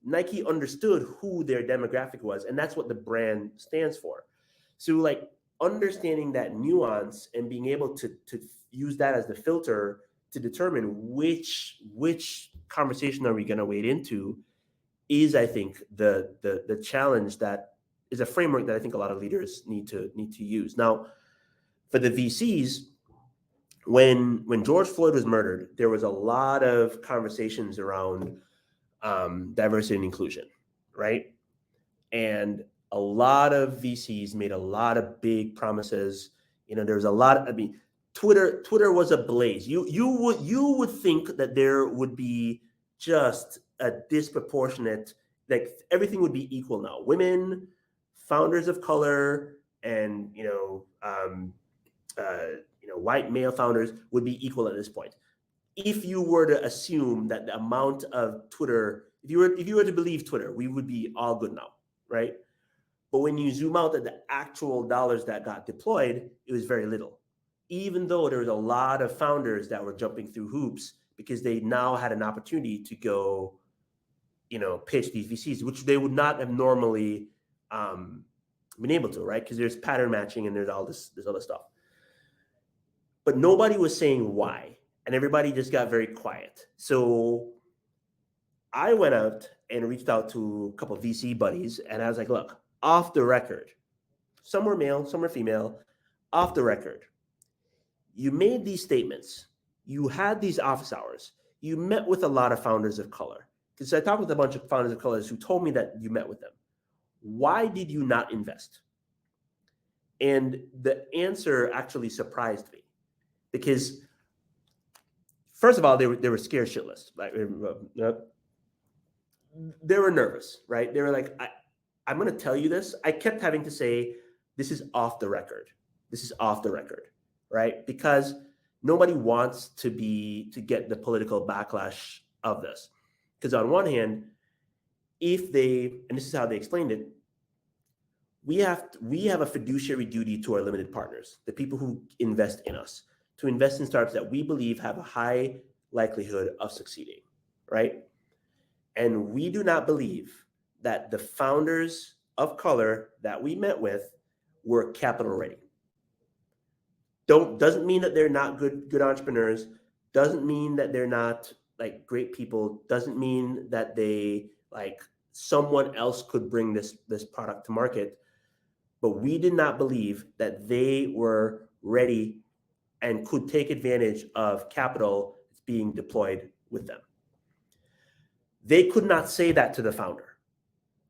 Nike understood who their demographic was, and that's what the brand stands for. So like understanding that nuance and being able to use that as the filter to determine which conversation are we going to wade into is, I think, the challenge that is a framework that I think a lot of leaders need to use. Now, for the VCs, when George Floyd was murdered, there was a lot of conversations around diversity and inclusion, right? And a lot of VCs made a lot of big promises. There was a lot. Twitter was ablaze. You would think that there would be just a disproportionate, like everything would be equal now. Women, founders of color, and white male founders would be equal at this point. If you were to assume that the amount of Twitter, if you were to believe Twitter, we would be all good now, right? But when you zoom out at the actual dollars that got deployed, it was very little. Even though there was a lot of founders that were jumping through hoops because they now had an opportunity to go, pitch these VCs, which they would not have normally been able to, right? Because there's pattern matching and there's all this other stuff. But nobody was saying why. And everybody just got very quiet. So I went out and reached out to a couple of VC buddies, and I was like, look, off the record, some were male, some were female, off the record, you made these statements. You had these office hours. You met with a lot of founders of color. Because I talked with a bunch of founders of colors who told me that you met with them. Why did you not invest? And the answer actually surprised me. Because first of all, they were scared shitless. Like, they were nervous, right? They were like, I'm going to tell you this. I kept having to say, this is off the record. This is off the record, right? Because nobody wants to get the political backlash of this. Because on one hand, and this is how they explained it, we have a fiduciary duty to our limited partners, the people who invest in us, to invest in startups that we believe have a high likelihood of succeeding, right? And we do not believe that the founders of color that we met with were capital ready. Doesn't mean that they're not good entrepreneurs, doesn't mean that they're not like great people, doesn't mean that they like someone else could bring this product to market, but we did not believe that they were ready and could take advantage of capital being deployed with them. They could not say that to the founder,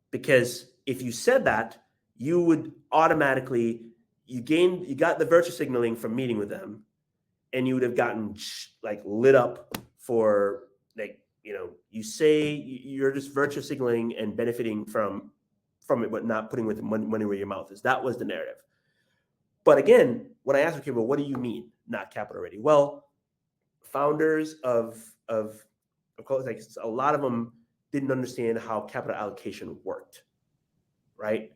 because if you said that, you would automatically, you got the virtue signaling from meeting with them, and you would have gotten like lit up for like, you say you're just virtue signaling and benefiting from it, but not putting with money where your mouth is. That was the narrative. But again, when I ask, okay, well, what do you mean not capital ready? Well, founders of course, like a lot of them didn't understand how capital allocation worked, right?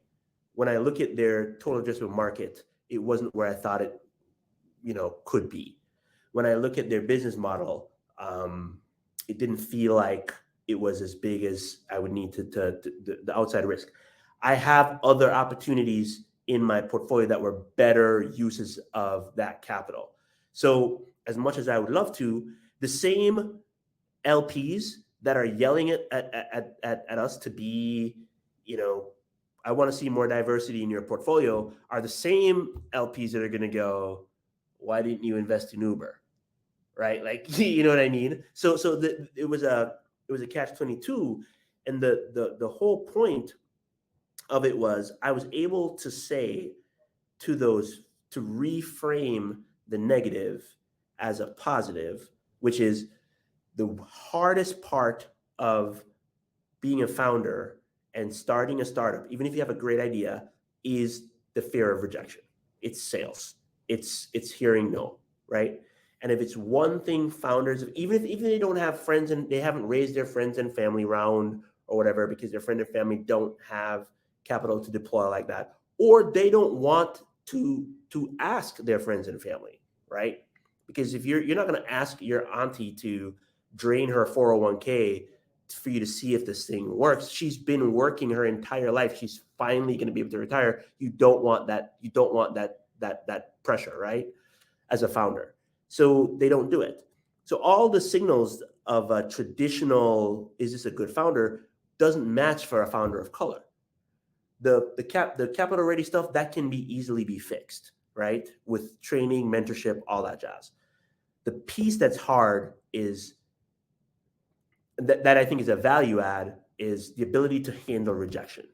When I look at their total addressable market, it wasn't where I thought it, could be. When I look at their business model, it didn't feel like it was as big as I would need to the outside risk. I have other opportunities in my portfolio that were better uses of that capital. So as much as I would love to, the same LPs that are yelling at us to be, I want to see more diversity in your portfolio, are the same LPs that are going to go, why didn't you invest in Uber? Right? Like, you know what I mean? So it was a catch-22. And the whole point of it was I was able to say to those, to reframe the negative as a positive, which is the hardest part of being a founder and starting a startup, even if you have a great idea, is the fear of rejection. It's sales. It's hearing no, right? And if it's one thing founders, even if they don't have friends and they haven't raised their friends and family round or whatever, because their friend and family don't have capital to deploy like that, or they don't want to ask their friends and family, right? Because if you're not going to ask your auntie to drain her 401k for you to see if this thing works. She's been working her entire life. She's finally going to be able to retire. You don't want that. You don't want that pressure, right? As a founder. So they don't do it. So all the signals of a traditional, is this a good founder, doesn't match for a founder of color. The capital ready stuff, that can be easily be fixed, right? With training, mentorship, all that jazz. The piece that's hard is that I think is a value add is the ability to handle rejection.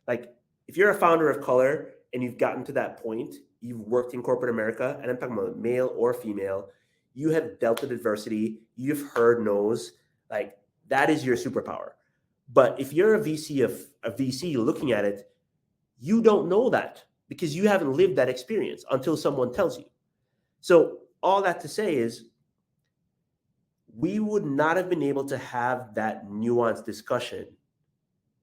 Like if you're a founder of color and you've gotten to that point, you've worked in corporate America, and I'm talking about male or female, you have dealt with adversity, you've heard no's, like that is your superpower. But if you're a VC looking at it, you don't know that because you haven't lived that experience until someone tells you. So all that to say is we would not have been able to have that nuanced discussion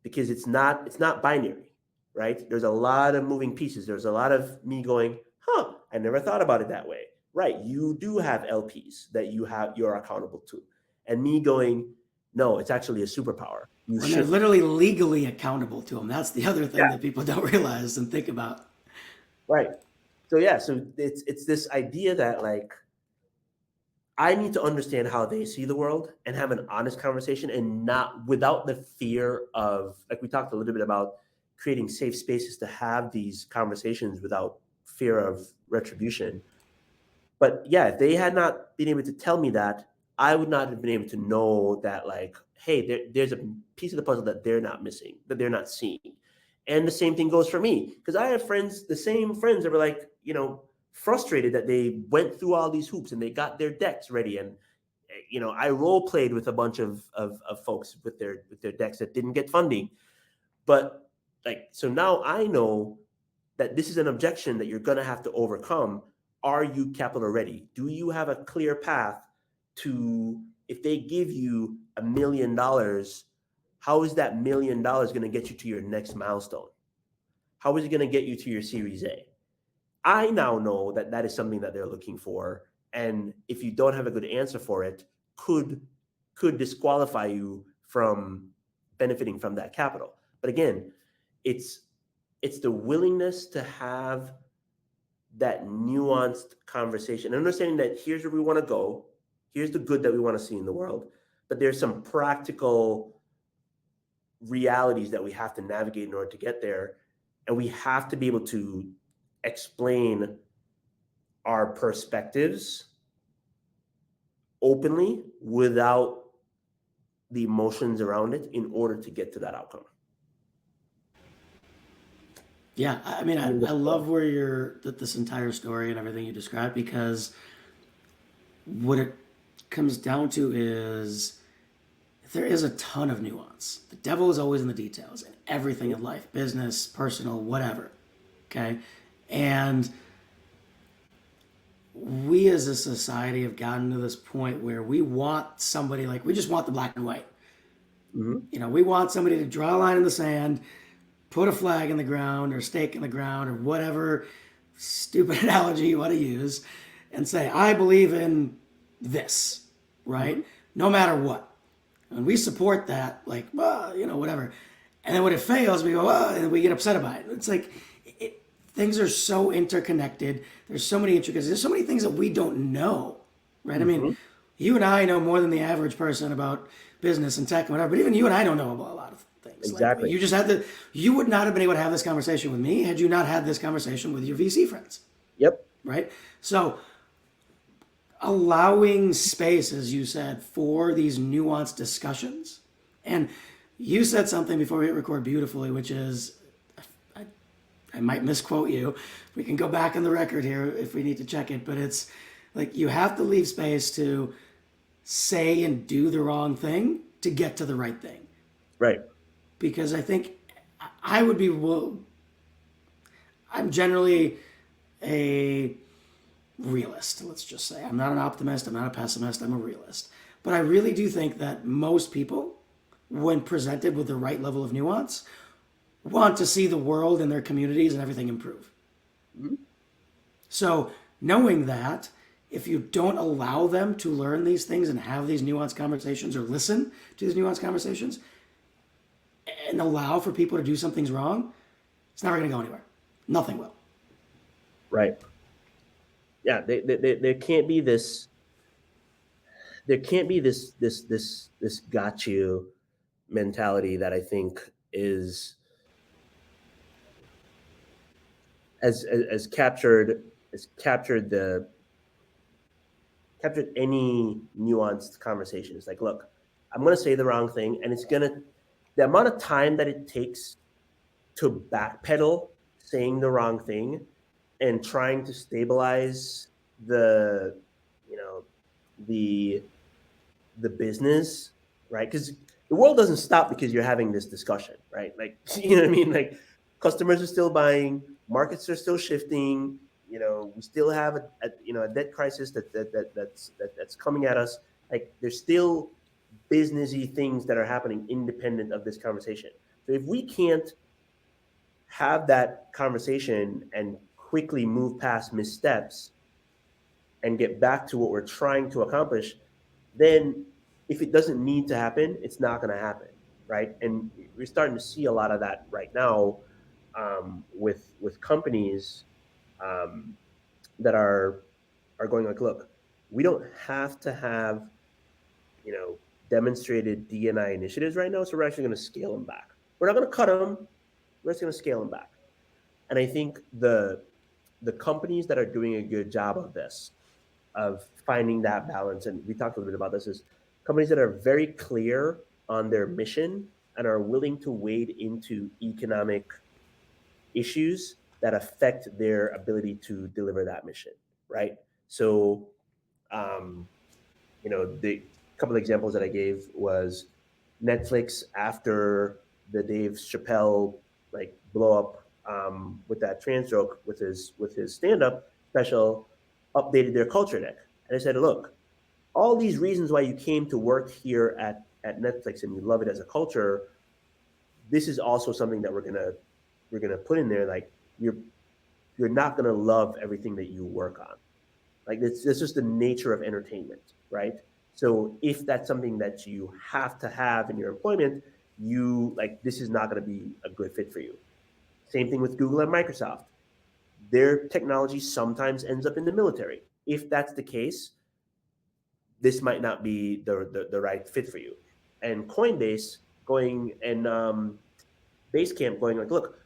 because it's not binary, right? There's a lot of moving pieces. There's a lot of me going, I never thought about it that way. Right. You do have LPs that you're accountable to. And me going, no, it's actually a superpower. When they're literally legally accountable to them. That's the other thing that people don't realize and think about. Right. So yeah, so it's this idea that like I need to understand how they see the world and have an honest conversation and not without the fear of, like we talked a little bit about creating safe spaces to have these conversations without fear of retribution. But yeah, if they had not been able to tell me that, I would not have been able to know that like, hey, there's a piece of the puzzle that they're not missing, that they're not seeing. And the same thing goes for me because I have friends, the same friends that were like, frustrated that they went through all these hoops and they got their decks ready. And, I role played with a bunch of folks with their decks that didn't get funding. But like, so now I know that this is an objection that you're going to have to overcome. Are you capital ready? Do you have a clear path to, if they give you $1 million, how is that $1 million going to get you to your next milestone? How is it going to get you to your Series A? I now know that that is something that they're looking for. And if you don't have a good answer for it, could disqualify you from benefiting from that capital. But again, it's the willingness to have that nuanced conversation and understanding that here's where we want to go. Here's the good that we want to see in the world. But there's some practical realities that we have to navigate in order to get there. And we have to be able to explain our perspectives openly without the emotions around it in order to get to that outcome. Yeah, I mean, I love where this entire story and everything you described, because what it comes down to is there is a ton of nuance. The devil is always in the details in everything in life, business, personal, whatever. Okay. And we as a society have gotten to this point where we want somebody, like, we just want the black and white. Mm-hmm. We want somebody to draw a line in the sand, put a flag in the ground or stake in the ground or whatever stupid analogy you want to use, and say, I believe in this, right? Mm-hmm. No matter what. And we support that, like, whatever. And then when it fails, we go, and we get upset about it. It's like, things are so interconnected. There's so many intricacies. There's so many things that we don't know, right? I mean, you and I know more than the average person about business and tech and whatever, but even you and I don't know about a lot of things. Exactly. Like, you would not have been able to have this conversation with me had you not had this conversation with your VC friends. Yep. Right? So allowing space, as you said, for these nuanced discussions. And you said something before we hit record beautifully, which is, I might misquote you. We can go back in the record here if we need to check it, but it's like, you have to leave space to say and do the wrong thing to get to the right thing. Right. Because I think I would be, I'm generally a realist, let's just say. I'm not an optimist, I'm not a pessimist, I'm a realist. But I really do think that most people, when presented with the right level of nuance, want to see the world and their communities and everything improve. Mm-hmm. So knowing that, if you don't allow them to learn these things and have these nuanced conversations or listen to these nuanced conversations and allow for people to do some things wrong, it's never going to go anywhere. Nothing will. Right. Yeah, there can't be this. There can't be this got you mentality that I think is as captured any nuanced conversation. It's like, look, I'm going to say the wrong thing, and the amount of time that it takes to backpedal saying the wrong thing and trying to stabilize the business, right? Because the world doesn't stop because you're having this discussion, right? Like, you know what I mean? Like, customers are still buying, markets are still shifting. We still have a debt crisis that's coming at us. Like, there's still businessy things that are happening independent of this conversation. So if we can't have that conversation and quickly move past missteps and get back to what we're trying to accomplish, then if it doesn't need to happen, it's not going to happen, right? And we're starting to see a lot of that right now with companies that are going like, look, we don't have to have demonstrated D&I initiatives right now, so we're actually going to scale them back. We're not going to cut them. We're just going to scale them back. And I think the companies that are doing a good job of this, of finding that balance, and we talked a little bit about this, is companies that are very clear on their mission and are willing to wade into economic issues that affect their ability to deliver that mission, right? So, the couple of examples that I gave was Netflix after the Dave Chappelle blow up with that trans joke with his stand-up special, updated their culture deck. And I said, look, all these reasons why you came to work here at Netflix and you love it as a culture, this is also something that we're gonna put in there. Like, you're not gonna love everything that you work on. Like, it's just the nature of entertainment, right? So if that's something that you have to have in your employment, this is not going to be a good fit for you. Same thing with Google and Microsoft. Their technology sometimes ends up in the military. If that's the case, this might not be the right fit for you. And Coinbase going and Basecamp going like, look,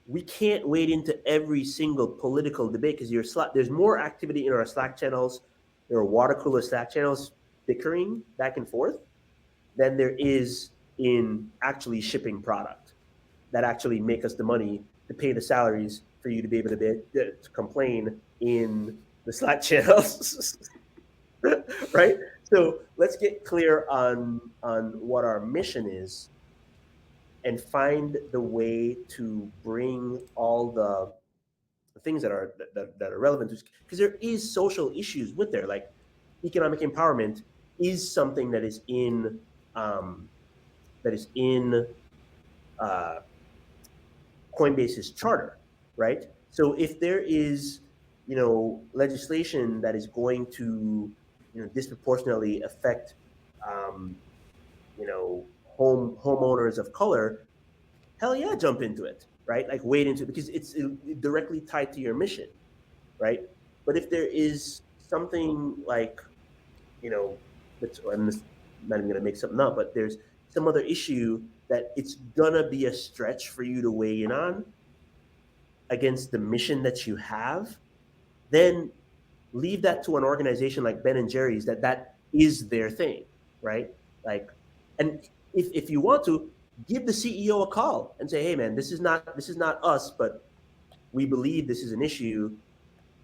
we can't wade into every single political debate because there's more activity in our Slack channels. There are water cooler Slack channels bickering back and forth than there is in actually shipping product that actually make us the money to pay the salaries for you to be able to complain in the Slack channels, right? So let's get clear on what our mission is and find the way to bring all the things that are relevant to, because there is social issues with there, like economic empowerment is something that is in Coinbase's charter, right? So if there is, legislation that is going to, disproportionately affect, homeowners of color, hell yeah, jump into it, right? Like wade into it, because it's directly tied to your mission, right? But if there is something like, I'm just not even gonna make something up, but there's some other issue that it's gonna be a stretch for you to weigh in on against the mission that you have, then leave that to an organization like Ben and Jerry's that is their thing, right? Like, and if you want to, give the CEO a call and say, hey man, this is not us, but we believe this is an issue.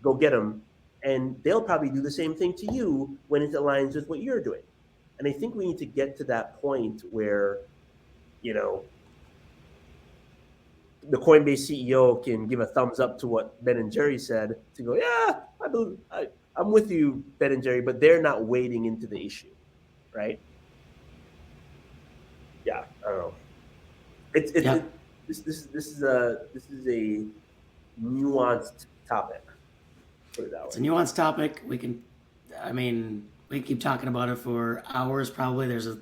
Go get them. And they'll probably do the same thing to you when it aligns with what you're doing. And I think we need to get to that point where, the Coinbase CEO can give a thumbs up to what Ben and Jerry said, to go, yeah, I'm with you, Ben and Jerry, but they're not wading into the issue, right? Yeah, I don't know. This is a nuanced topic. Put it that way. It's a nuanced topic. We keep talking about it for hours probably. There's a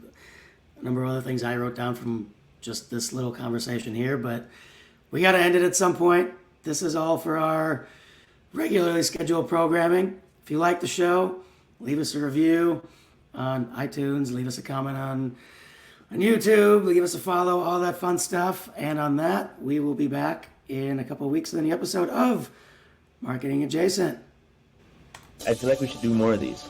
number of other things I wrote down from just this little conversation here, but we got to end it at some point. This is all for our regularly scheduled programming. If you like the show, leave us a review on iTunes, leave us a comment on YouTube, give us a follow, all that fun stuff. And on that, we will be back in a couple of weeks in the episode of Marketing Adjacent. I feel like we should do more of these.